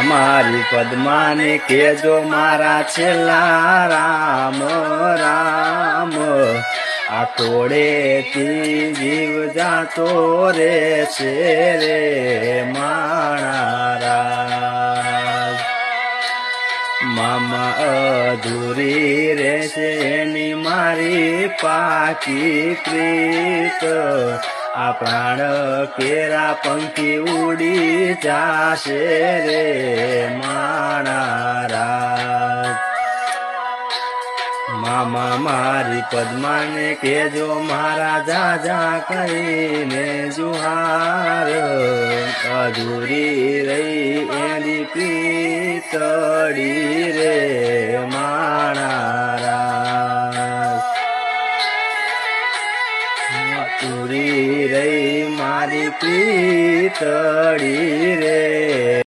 મારી પદ્માને કેજો મારા છેલ્લા રામ રામ આ કોળેથી જીવ જાતો રે છે રે માણારાજ મામા અધૂરી રહેશે એની મારી પાકી પ્રીત આ પ્રાણ કેરા પંખી ઉડી જાશે રે માણારાજ મામા મારી પદ્માને કેજો મારા જાજા કહીને જુહાર અધૂરી રહી એની પીતળી રે માણારાજ અધૂરી રહી મારી પીતળી રે